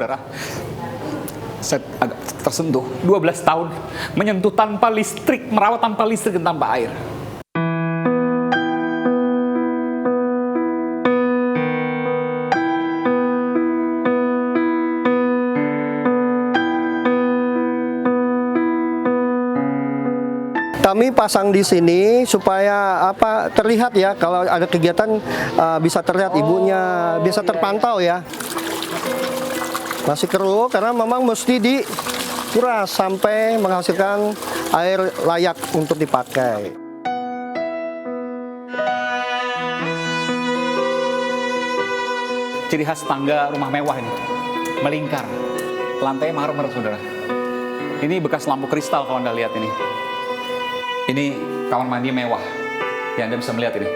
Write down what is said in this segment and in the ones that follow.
saudara. Saya agak tersentuh, 12 tahun menyentuh tanpa listrik, merawat tanpa listrik dan tanpa air. Kami pasang di sini supaya terlihat ya, kalau ada kegiatan bisa terlihat ibunya, bisa terpantau ya. Masih keruh karena memang mesti dikuras sampai menghasilkan air layak untuk dipakai. Ciri khas tangga rumah mewah ini, melingkar, lantai marmer saudara. Ini bekas lampu kristal kalau Anda lihat ini. Ini kamar mandi mewah, ya Anda bisa melihat ini.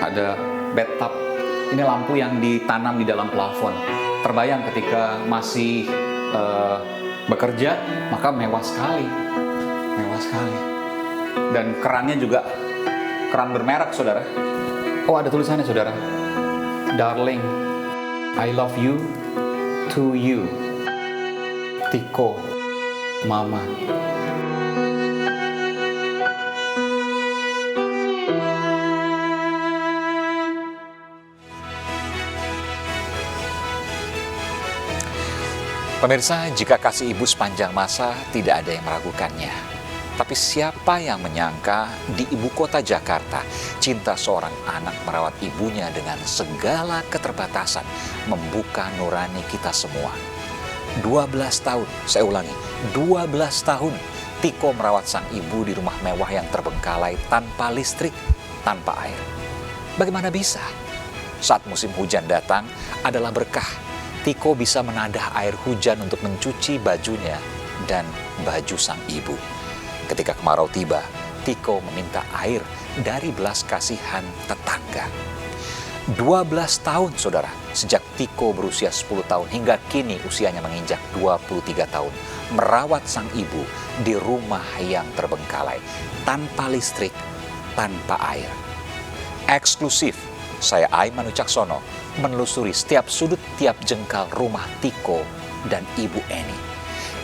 Ada bathtub, ini lampu yang ditanam di dalam plafon. Terbayang ketika masih bekerja, maka mewah sekali. Mewah sekali. Dan kerannya juga keran bermerek saudara. Oh ada tulisannya saudara. Darling, I love you to you. Tiko, Mama. Pemirsa, jika kasih ibu sepanjang masa tidak ada yang meragukannya. Tapi siapa yang menyangka di ibu kota Jakarta, cinta seorang anak merawat ibunya dengan segala keterbatasan membuka nurani kita semua. 12 tahun, saya ulangi, 12 tahun Tiko merawat sang ibu di rumah mewah yang terbengkalai tanpa listrik, tanpa air. Bagaimana bisa? Saat musim hujan datang adalah berkah. Tiko bisa menadah air hujan untuk mencuci bajunya dan baju sang ibu. Ketika kemarau tiba, Tiko meminta air dari belas kasihan tetangga. 12 tahun, saudara, sejak Tiko berusia 10 tahun hingga kini usianya menginjak 23 tahun, merawat sang ibu di rumah yang terbengkalai, tanpa listrik, tanpa air. Eksklusif, saya Aiman Wicaksono menelusuri setiap sudut, tiap jengkal rumah Tiko dan Ibu Eni.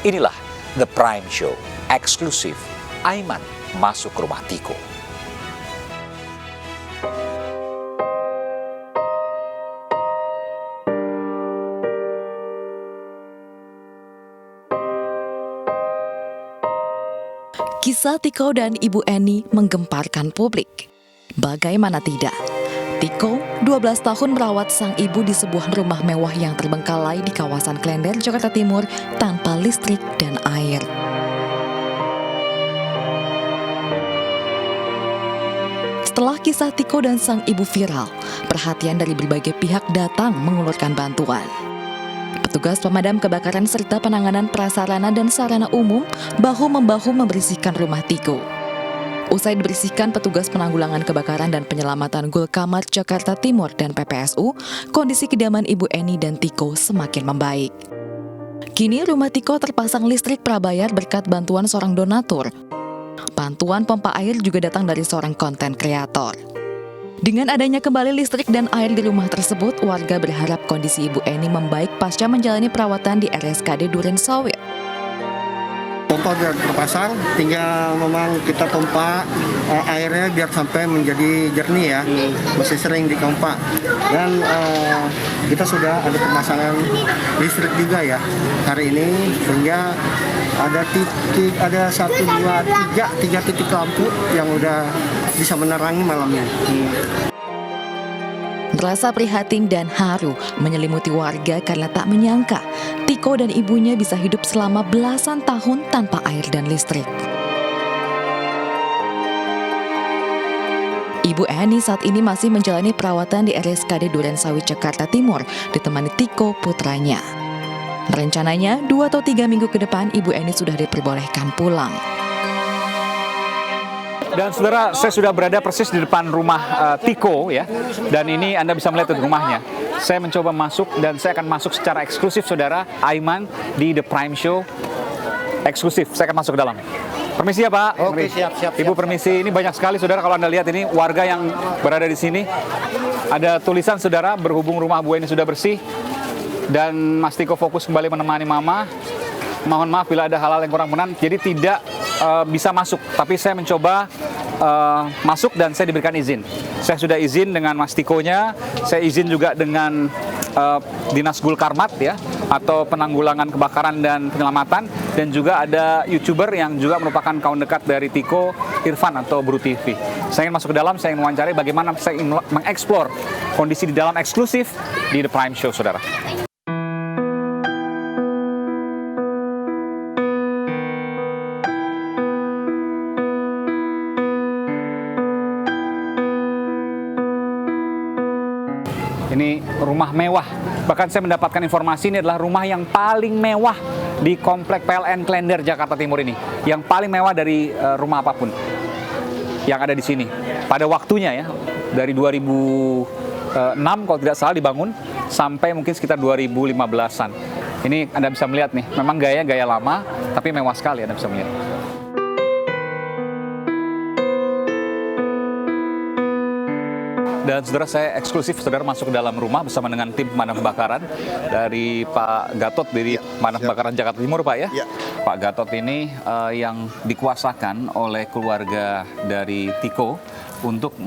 Inilah The Prime Show, eksklusif Aiman masuk ke rumah Tiko. Kisah Tiko dan Ibu Eni menggemparkan publik. Bagaimana tidak? Tiko, 12 tahun merawat sang ibu di sebuah rumah mewah yang terbengkalai di kawasan Klender, Jakarta Timur tanpa listrik dan air. Setelah kisah Tiko dan sang ibu viral, perhatian dari berbagai pihak datang mengulurkan bantuan. Petugas pemadam kebakaran serta penanganan prasarana dan sarana umum bahu-membahu membersihkan rumah Tiko. Usai dibersihkan petugas penanggulangan kebakaran dan penyelamatan Gulkamar Jakarta Timur dan PPSU, kondisi kediaman Ibu Eni dan Tiko semakin membaik. Kini rumah Tiko terpasang listrik prabayar berkat bantuan seorang donatur. Bantuan pompa air juga datang dari seorang konten kreator. Dengan adanya kembali listrik dan air di rumah tersebut, warga berharap kondisi Ibu Eni membaik pasca menjalani perawatan di RSKD Durensawit. Pompa sudah terpasang, tinggal memang kita pompa airnya biar sampai menjadi jernih ya. Masih sering dipompa. Dan kita sudah ada pemasangan listrik juga ya hari ini, sehingga ada 3 titik lampu yang udah bisa menerangi malamnya. Rasa prihatin dan haru menyelimuti warga karena tak menyangka Tiko dan ibunya bisa hidup selama belasan tahun tanpa air dan listrik. Ibu Eni saat ini masih menjalani perawatan di RSKD Durensawit, Jakarta Timur, ditemani Tiko putranya. Rencananya 2 atau 3 minggu ke depan Ibu Eni sudah diperbolehkan pulang. Dan saudara, saya sudah berada persis di depan rumah Tiko ya. Dan ini Anda bisa melihat di rumahnya. Saya mencoba masuk dan saya akan masuk secara eksklusif saudara, Aiman di The Prime Show. Eksklusif, saya akan masuk ke dalam. Permisi ya Pak. Oke, siap. Ibu permisi, ini banyak sekali saudara kalau Anda lihat ini warga yang berada di sini. Ada tulisan saudara, berhubung rumah Bu Eni sudah bersih, dan Mas Tiko fokus kembali menemani Mama. Mohon maaf bila ada hal-hal yang kurang berkenan, jadi tidak bisa masuk. Tapi saya mencoba masuk dan saya diberikan izin. Saya sudah izin dengan Mas Tikonya, saya izin juga dengan Dinas Gulkarmat ya, atau penanggulangan kebakaran dan penyelamatan, dan juga ada YouTuber yang juga merupakan kawan dekat dari Tiko, Irfan atau Bru TV. Saya ingin masuk ke dalam, saya ingin mewawancari bagaimana saya ingin mengeksplor kondisi di dalam eksklusif di The Prime Show, saudara. Ini rumah mewah. Bahkan saya mendapatkan informasi ini adalah rumah yang paling mewah di komplek PLN Klender, Jakarta Timur ini. Yang paling mewah dari rumah apapun yang ada di sini. Pada waktunya ya, dari 2006 kalau tidak salah dibangun, sampai mungkin sekitar 2015-an. Ini Anda bisa melihat nih, memang gaya lama, tapi mewah sekali Anda bisa melihat. Dan saudara, saya eksklusif saudara masuk ke dalam rumah bersama dengan tim pemadam kebakaran dari Pak Gatot dari Pemadam Kebakaran Jakarta Timur, Pak ya. Pak Gatot ini yang dikuasakan oleh keluarga dari Tiko untuk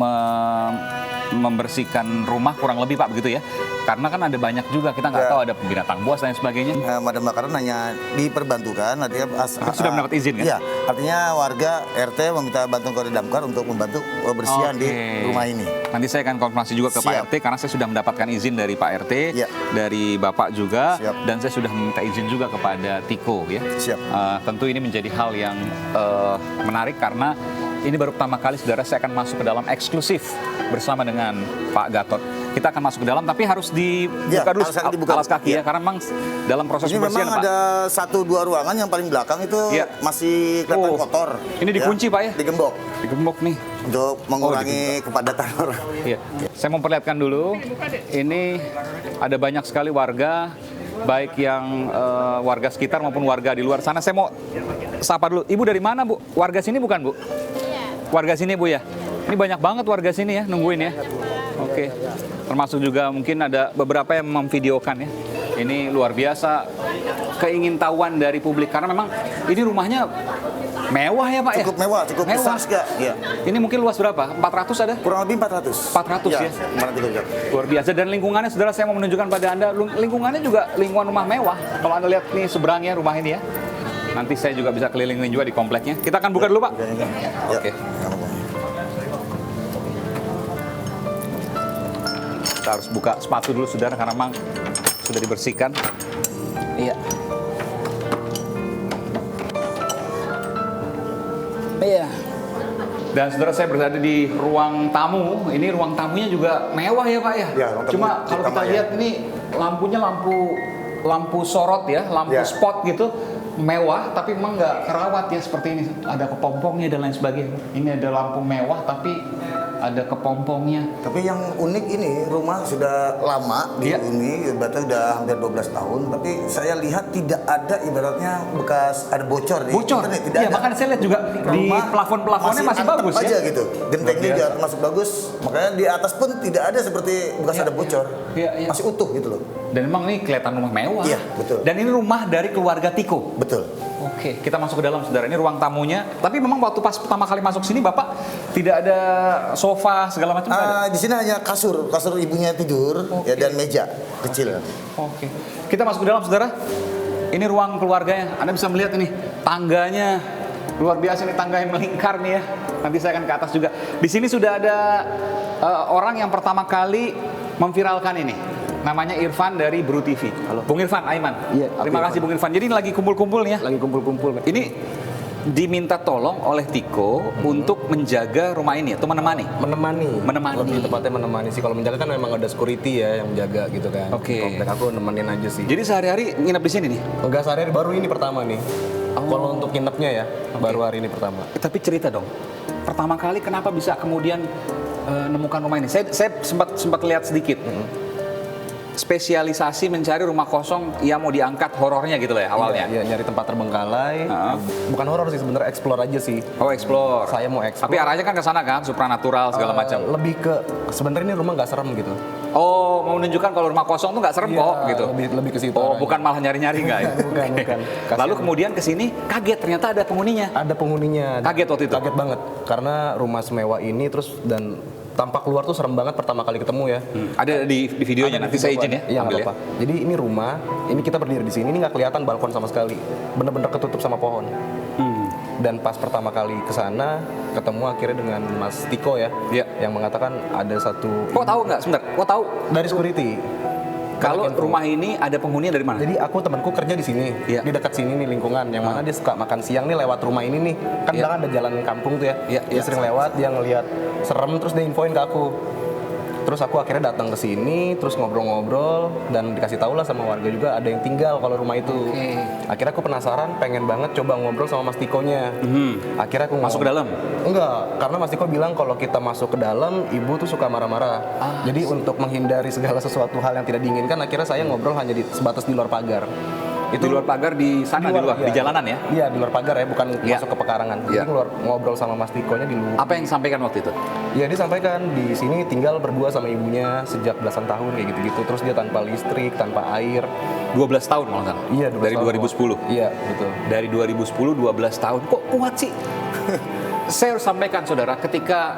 membersihkan rumah kurang lebih, Pak, begitu ya. Karena kan ada banyak juga, kita nggak tahu ada binatang buas dan sebagainya. Pemadam kebakaran hanya diperbantukan, artinya sudah mendapat izin kan? Iya, artinya warga RT meminta bantuan kepada Damkar untuk membantu kebersihan di rumah ini. Nanti saya akan konfirmasi juga ke Pak RT, karena saya sudah mendapatkan izin dari Pak RT, dari Bapak juga, dan saya sudah meminta izin juga kepada Tiko ya. Tentu ini menjadi hal yang menarik karena ini baru pertama kali saudara saya akan masuk ke dalam eksklusif bersama dengan Pak Gatot. Kita akan masuk ke dalam, tapi harus dibuka dulu alas kaki ya, karena memang dalam proses ini pembersihan, memang Pak. ada 1-2 ruangan yang paling belakang itu masih kelihatan kotor. Ini dikunci, Pak ya? Digembok. Digembok nih. Untuk mengurangi kepadatan orang. Iya. Saya memperlihatkan dulu, ini ada banyak sekali warga, baik yang warga sekitar maupun warga di luar sana. Saya mau sapa dulu. Ibu dari mana, Bu? Warga sini bukan, Bu? Warga sini, Bu ya? Ini banyak banget warga sini ya, nungguin ya. Oke. Termasuk juga mungkin ada beberapa yang memvideokan ya. Ini luar biasa keingintahuan dari publik, karena memang ini rumahnya mewah ya, Pak ya? Cukup mewah, cukup besar juga. Ya. Ini mungkin luas berapa? 400 ada? Kurang lebih 400. 400 ya? Luar biasa. Dan lingkungannya, saudara, saya mau menunjukkan pada Anda, lingkungannya juga lingkungan rumah mewah. Kalau Anda lihat nih seberangnya rumah ini ya. Nanti saya juga bisa kelilingin juga di kompleknya. Kita akan buka dulu, Pak. Oke. Kita harus buka sepatu dulu, saudara, karena memang sudah dibersihkan. Iya. Iya. Dan saudara, saya berada di ruang tamu. Ini ruang tamunya juga mewah ya, Pak ya? Ya, cuma kalau kita lihat ini lampunya lampu sorot ya, lampu spot gitu. Mewah, tapi memang nggak kerawat ya seperti ini. Ada kepompongnya dan lain sebagainya. Ini ada lampu mewah, tapi ada kepompongnya. Tapi yang unik ini, rumah sudah lama dihuni, ibaratnya sudah hampir 12 tahun. Tapi saya lihat tidak ada ibaratnya bekas ada bocor di internet. Tidak ada. Makanya saya lihat juga di plafon-plafonnya masih bagus aja ya. Gitu. Gentengnya juga masih bagus. Makanya di atas pun tidak ada seperti bekas ada bocor. Masih utuh gitu loh. Dan memang ini kelihatan rumah mewah. Iya, betul. Dan ini rumah dari keluarga Tiko. Betul. Oke, kita masuk ke dalam, saudara. Ini ruang tamunya. Tapi memang waktu pas pertama kali masuk sini, Bapak tidak ada sofa segala macam. Di sini hanya kasur ibunya tidur ya, dan meja kecil. Oke. Kita masuk ke dalam, saudara. Ini ruang keluarganya. Anda bisa melihat ini tangganya luar biasa, ini tangga yang melingkar nih ya. Nanti saya akan ke atas juga. Di sini sudah ada orang yang pertama kali memviralkan ini. Namanya Irfan dari Bru TV. Halo. Bung Irfan, Aiman. Iya, terima kasih Bung Irfan. Jadi ini lagi kumpul-kumpul nih ya. Lagi kumpul-kumpul. Ini diminta tolong oleh Tiko untuk menjaga rumah ini atau menemani. Lebih tepatnya menemani sih. Kalau menjaga kan memang ada security ya yang menjaga gitu kan. Oke. Komplek aku nemenin aja sih. Jadi sehari-hari nginep di sini nih? Enggak sehari-hari, baru ini pertama nih. Kalau untuk nginepnya ya, baru hari ini pertama. Tapi cerita dong. Pertama kali kenapa bisa kemudian nemukan rumah ini? Saya sempat lihat sedikit. Spesialisasi mencari rumah kosong yang mau diangkat horornya gitu lah ya awalnya. Iya, nyari tempat terbengkalai. Bukan horor sih sebenarnya, explore aja sih. Oh, explore. Saya mau explore. Tapi arahnya kan ke sana kan, supranatural segala macam. Lebih ke sebenarnya ini rumah nggak serem gitu. Oh, mau menunjukkan kalau rumah kosong tuh nggak serem Iya, kok gitu. lebih ke situ Oh, arahnya. bukan malah nyari-nyari nggak ya? Bukan, Oke. bukan. Lalu Kasihan. kemudian ke sini kaget ternyata ada penghuninya. Ada penghuninya. Kaget waktu itu? Kaget banget karena rumah semewah ini terus dan tampak luar tuh serem banget pertama kali ketemu ya. Ada di videonya, nanti saya izin ya, Iya, nggak ambil ya. apa-apa. Jadi ini rumah, ini kita berdiri di sini, ini nggak kelihatan balkon sama sekali, bener-bener ketutup sama pohon. Dan pas pertama kali ke sana, ketemu akhirnya dengan Mas Tiko ya, Iya. yang mengatakan ada satu Kok tahu nggak? Sebentar, kok tahu dari security. kalau Info. rumah ini ada penghuni dari mana? Jadi aku temanku kerja di sini, Iya. di dekat sini nih lingkungan, yang mana dia suka makan siang nih lewat rumah ini nih, kan Iya. belakang ada jalan kampung tuh ya, Iya, dia iya. sering lewat, dia ngelihat serem terus dia infoin ke aku. Terus aku akhirnya datang ke sini, terus ngobrol-ngobrol dan dikasih tahu lah sama warga juga ada yang tinggal kalau rumah itu. Oke. Akhirnya aku penasaran, pengen banget coba ngobrol sama Mas Tikonya. Akhirnya aku Masuk ke dalam? Enggak, karena Mas Tiko bilang kalau kita masuk ke dalam, ibu tuh suka marah-marah. Jadi untuk menghindari segala sesuatu hal yang tidak diinginkan, akhirnya saya ngobrol hanya sebatas di luar pagar. Itu di luar pagar di sana, di luar, di iya. jalanan ya? Iya, di luar pagar ya, bukan Iya. masuk ke pekarangan. Iya. Jadi keluar ngobrol sama Mas Tikonya di luar. Apa yang disampaikan waktu itu? Ya, dia sampaikan di sini tinggal berdua sama ibunya sejak belasan tahun kayak gitu-gitu. Terus dia tanpa listrik, tanpa air. 12 tahun malah kan? Iya, 12 Dari tahun. 2010? Iya, betul. Dari 2010, 12 tahun. Kok kuat sih? Saya harus sampaikan saudara, ketika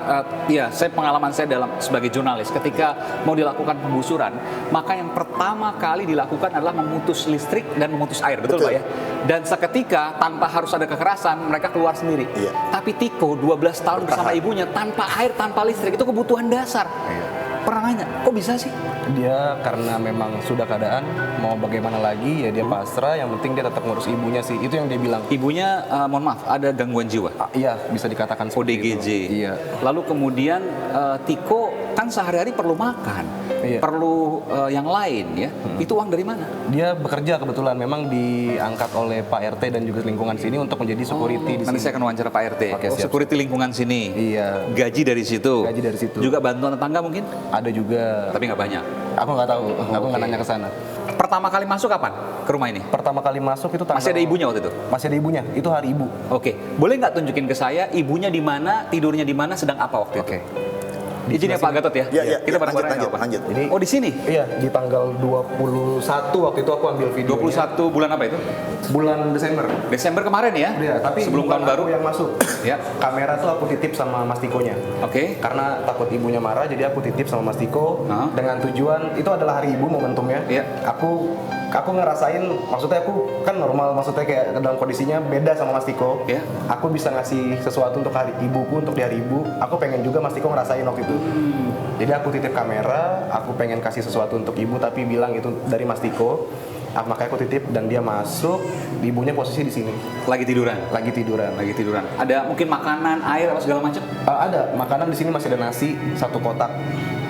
saya pengalaman saya sebagai jurnalis, ketika mau dilakukan penggusuran, maka yang pertama kali dilakukan adalah memutus listrik dan memutus air, betul Pak ya? Dan seketika tanpa harus ada kekerasan, mereka keluar sendiri. Iya. Tapi Tiko 12 tahun bersama ibunya tanpa air, tanpa listrik, itu kebutuhan dasar. Pernah nanya, kok bisa sih? Dia karena memang sudah keadaan mau bagaimana lagi ya dia pasrah, yang penting dia tetap ngurus ibunya sih. Itu yang dia bilang. Ibunya, mohon maaf, ada gangguan jiwa. Iya, bisa dikatakan seperti ODGJ. itu. Iya. Lalu kemudian Tiko kan sehari-hari perlu makan, Iya. perlu yang lain ya. Itu uang dari mana? Dia bekerja kebetulan memang diangkat oleh Pak RT dan juga lingkungan sini untuk menjadi security di Nanti sini. saya akan wawancara Pak RT. Oke, siap. Security lingkungan sini. Iya. Gaji dari situ. Gaji dari situ. Juga bantuan tetangga mungkin? Ada juga. Tapi nggak banyak. Aku nggak tahu. Aku nggak Oke. nanya ke sana. Pertama kali masuk kapan ke rumah ini? Pertama kali masuk itu Masih ada ibunya waktu itu? Masih ada ibunya. Itu hari ibu. Oke, boleh nggak tunjukin ke saya ibunya di mana, tidurnya di mana, sedang apa waktu itu? Oke. Izin ya Pak Gatot ya. Iya, iya, Kita iya, bareng-bareng lanjut, ya, Pak. lanjut. Jadi Oh di sini? Iya, di tanggal 21 waktu itu aku ambil video. 21 bulan apa itu? bulan Desember. Desember kemarin ya? Iya, tapi sebelum bukan tahun baru. aku yang masuk. Ya. Kamera tuh aku titip sama Mas Tikonya. Oke. Karena takut ibunya marah, jadi aku titip sama Mas Tiko Hah? dengan tujuan itu adalah hari ibu momentumnya. Iya. Aku ngerasain, maksudnya aku kan normal, maksudnya kayak dalam kondisinya beda sama Mas Tiko. Iya. Aku bisa ngasih sesuatu untuk hari ibuku, untuk di hari ibu. Aku pengen juga Mas Tiko ngerasain waktu itu. Jadi aku titip kamera, aku pengen kasih sesuatu untuk ibu, tapi bilang itu dari Mas Tiko. Makanya aku titip dan dia masuk, ibunya posisi di sini, Lagi tiduran. lagi tiduran. Lagi tiduran. Ada mungkin makanan, air apa segala macam? Ada makanan di sini, masih ada nasi satu kotak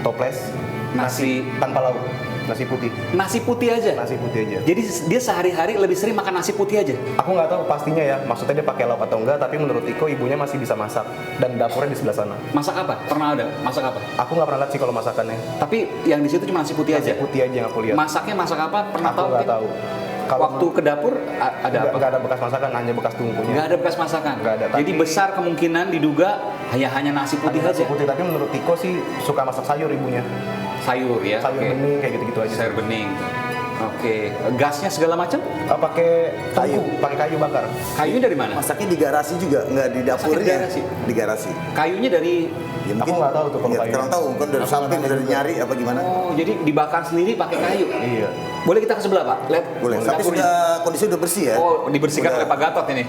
toples, Nasi- tanpa lauk, nasi putih, Nasi putih aja. nasi putih aja. Jadi dia sehari-hari lebih sering makan nasi putih aja. Aku nggak tahu pastinya ya, maksudnya dia pakai lauk atau enggak, tapi menurut Iko ibunya masih bisa masak dan dapurnya di sebelah sana. Masak apa? Pernah ada? Masak apa? Aku nggak pernah lihat sih kalau masakannya. Tapi yang di situ cuma nasi putih Nasi aja. putih aja yang aku lihat. Masaknya masak apa? Pernah Aku tahu? nggak mungkin? tahu. Kalau Waktu ke dapur ada apa? nggak ada bekas masakan, hanya bekas tungkunya. Nggak ada bekas masakan. Nggak ada, Jadi tapi- besar kemungkinan diduga hanya nasi putih Hanya nasi aja. putih, tapi menurut Tiko sih suka masak sayur ibunya. Sayur ya. Sayur oke. bening kayak gitu-gitu aja. Sayur bening. Oke. Gasnya segala macam? Pakai kayu, pakai kayu bakar. Kayunya dari mana? Masaknya di garasi juga, nggak di dapurnya. Masaknya di garasi? Di garasi. Kayunya dari Ya, Aku nggak tahu tuh kalau ya, kayu. kurang tahu, kan dari Aku samping, nggak dari tahu. nyari apa gimana. Oh, jadi dibakar sendiri pakai kayu. Iya. Boleh kita ke sebelah, Pak? Lihat. Boleh, tapi dapurnya. sudah kondisi udah bersih ya. Oh, dibersihkan Udah. oleh Pak Gatot ini.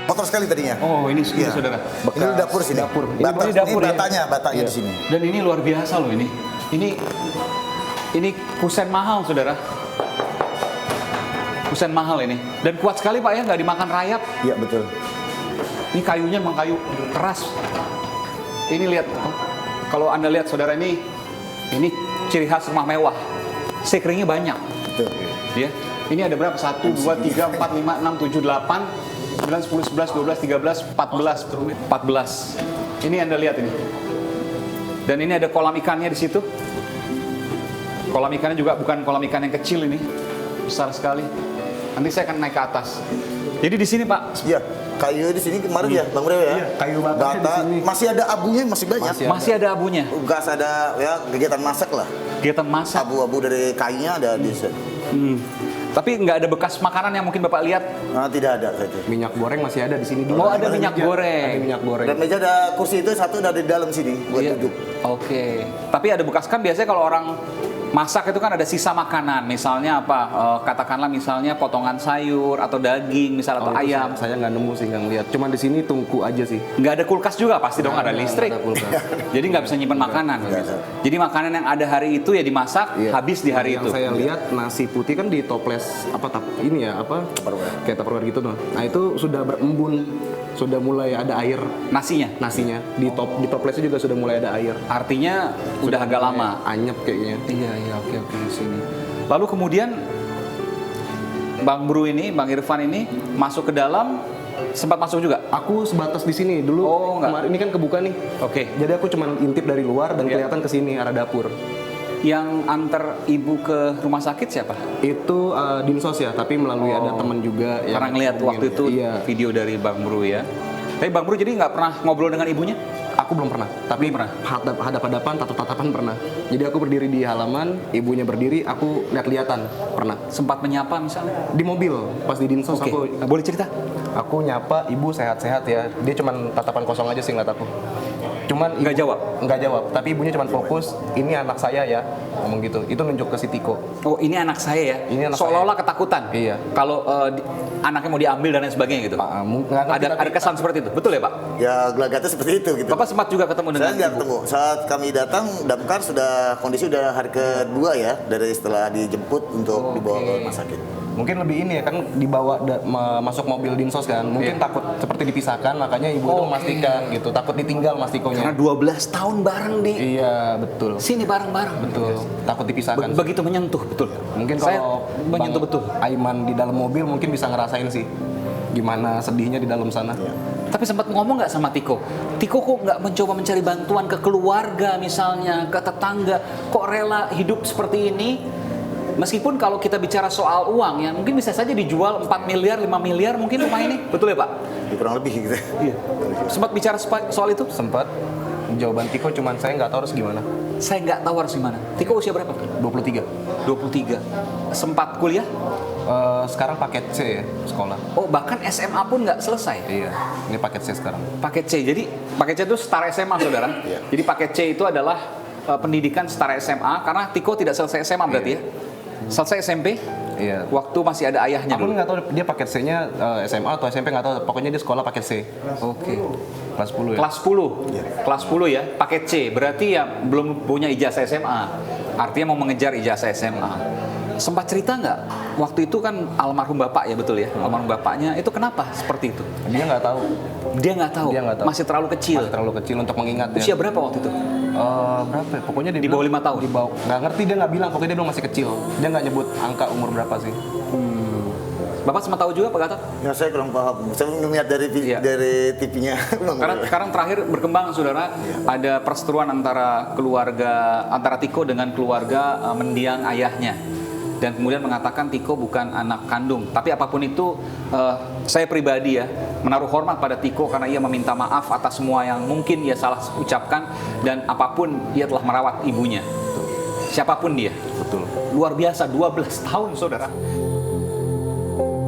Kotor sekali tadinya. Oh, ini Iya. saudara. Ini udah dapur sini. Dapur. Ini dapur ya? Batanya Iya. di sini. Dan ini luar biasa loh ini. Ini kusen mahal, saudara. Kusen mahal ini. Dan kuat sekali Pak ya, nggak dimakan rayap. Iya betul. Ini kayunya memang kayu keras. Ini lihat, kalau Anda lihat saudara ini ciri khas rumah mewah. Sekringnya banyak. Betul. Ya. Ini ada berapa? 1, 2, 3, 4, 5, 6, 7, 8, 9, 10, 11, 12, 13, 14. 14. Ini Anda lihat ini. Dan ini ada kolam ikannya di situ. Kolam ikannya juga bukan kolam ikan yang kecil ini. Besar sekali. Nanti saya akan naik ke atas. Jadi di sini Pak, Iya. kayu di sini kemarin ya, Bang Bro ya. Iya, kayu bata di sini. Masih ada abunya, masih banyak. Masih ada abunya. Bekas ada ya kegiatan masak lah. Kegiatan masak. Abu-abu dari kayunya ada di sini. Tapi nggak ada bekas makanan yang mungkin Bapak lihat. Nah, tidak ada saya. Minyak goreng masih ada di sini dulu. Oh, ada minyak goreng. Ada minyak goreng. Dan meja ada kursi itu satu ada di dalam sini buat Iya. duduk. Oke. Tapi ada bekas, kan biasanya kalau orang masak itu kan ada sisa makanan. Misalnya apa? Katakanlah misalnya potongan sayur atau daging, misal atau Oh, itu ayam. saya nggak nemu sih, nggak ngeliat. Cuma di sini tungku aja sih. Nggak ada kulkas juga pasti dong, ada listrik. Nggak ada kulkas. Jadi nggak bisa nyimpen makanan. Jadi makanan yang ada hari itu ya dimasak, Iya. habis di hari Yang itu. saya lihat nasi putih kan di toples ini ya apa? Kayak tupperware gitu tuh. Nah itu sudah berembun, sudah mulai ada air Nasinya. di toplesnya juga sudah mulai ada air. Artinya udah agak lama. Anyep kayaknya. Iya, oke di sini. Lalu kemudian Bang Bru ini, Bang Irfan ini masuk ke dalam, sempat masuk juga. Aku sebatas di sini dulu. Oh, enggak. Kemarin ini kan kebuka nih. Oke. Jadi aku cuma intip dari luar dan Iya. kelihatan ke sini arah dapur. Yang antar ibu ke rumah sakit siapa? Itu dinsos ya, tapi melalui ada teman juga. yang Karena ngelihat hubungin waktu dia. itu Iya. video dari Bang Bru ya. Tapi Bang Bru jadi nggak pernah ngobrol dengan ibunya? Aku belum pernah, tapi Belum pernah? hadap-hadapan, tatap-tatapan pernah. Jadi aku berdiri di halaman, ibunya berdiri, aku lihat-lihatan pernah. Sempat menyapa misalnya? Di mobil, pas di dinsos Oke, aku boleh cerita? aku nyapa, ibu sehat-sehat ya. Dia cuman tatapan kosong aja sih ngeliat aku. Cuman Nggak jawab? Nggak jawab, tapi ibunya cuman fokus, ini anak saya ya, ngomong gitu. Itu nunjuk ke si Tiko. Oh, ini anak saya ya? Ini anak seolah-olah ketakutan? Iya. Kalau anaknya mau diambil dan lain sebagainya gitu? Nggak ngerti, Ada tapi- kesan seperti itu? Betul ya Pak? Ya gelagatnya seperti itu gitu. Bapak sempat juga ketemu dengan Saya nggak ibu? ketemu. Saat kami datang, damkar sudah kondisi udah hari kedua ya dari setelah dijemput untuk dibawa ke rumah sakit. Mungkin lebih ini ya kan dibawa masuk mobil dinsos kan. Mungkin Iya. takut seperti dipisahkan, makanya ibu itu memastikan gitu. Takut ditinggal Mas Karena Tikonya. 12 tahun bareng di Iya, betul. sini bareng-bareng. Betul. Takut dipisahkan. Begitu menyentuh, betul. Mungkin Saya kalau menyentuh Bang betul. Aiman di dalam mobil mungkin bisa ngerasain sih gimana sedihnya di dalam sana. Tapi sempat ngomong nggak sama Tiko? Tiko kok nggak mencoba mencari bantuan ke keluarga misalnya, ke tetangga? Kok rela hidup seperti ini? Meskipun kalau kita bicara soal uang ya, mungkin bisa saja dijual 4 miliar, 5 miliar mungkin rumah ini. Betul ya Pak? Ya, kurang lebih gitu. Iya. Sempat bicara soal itu? Sempat jawaban Tiko cuman saya nggak tahu harus gimana. Saya nggak tahu harus gimana. Tiko usia berapa? 23. 23. Sempat kuliah? Sekarang paket C ya sekolah. Oh, bahkan SMA pun nggak selesai. Iya, ini paket C sekarang. Paket C. Jadi paket C itu setara SMA, saudara. Jadi paket C itu adalah pendidikan setara SMA, karena Tiko tidak selesai SMA berarti ya. Selesai SMP. Iya. Waktu masih ada ayahnya Aku dulu. nggak tahu dia paket C-nya SMA atau SMP nggak tahu. Pokoknya dia sekolah paket C. Oke. Kelas 10 ya. Kelas 10. Kelas 10 ya, paket C. Berarti ya belum punya ijazah SMA. Artinya mau mengejar ijazah SMA. Sempat cerita nggak? Waktu itu kan almarhum bapak ya, betul ya? Almarhum bapaknya itu kenapa seperti itu? Dia nggak tahu. Dia nggak tahu. Dia nggak tahu. Masih terlalu kecil. Masih terlalu kecil untuk mengingat ya. Usia berapa waktu itu? Berapa ya? Pokoknya dia Di bawah 5 tahun? Di bawah. Nggak ngerti, dia nggak bilang. Pokoknya dia bilang masih kecil. Dia nggak nyebut angka umur berapa sih. Bapak sempat tahu juga Pak Gatot? Ya saya kurang paham. Saya ngeliat dari Iya. dari TV-nya. Karena sekarang terakhir berkembang saudara, ada perseteruan antara Tiko dengan keluarga mendiang ayahnya, dan kemudian mengatakan Tiko bukan anak kandung. Tapi apapun itu, saya pribadi ya menaruh hormat pada Tiko karena ia meminta maaf atas semua yang mungkin ia salah ucapkan, dan apapun ia telah merawat ibunya. Siapapun dia. Betul. Luar biasa, 12 tahun saudara.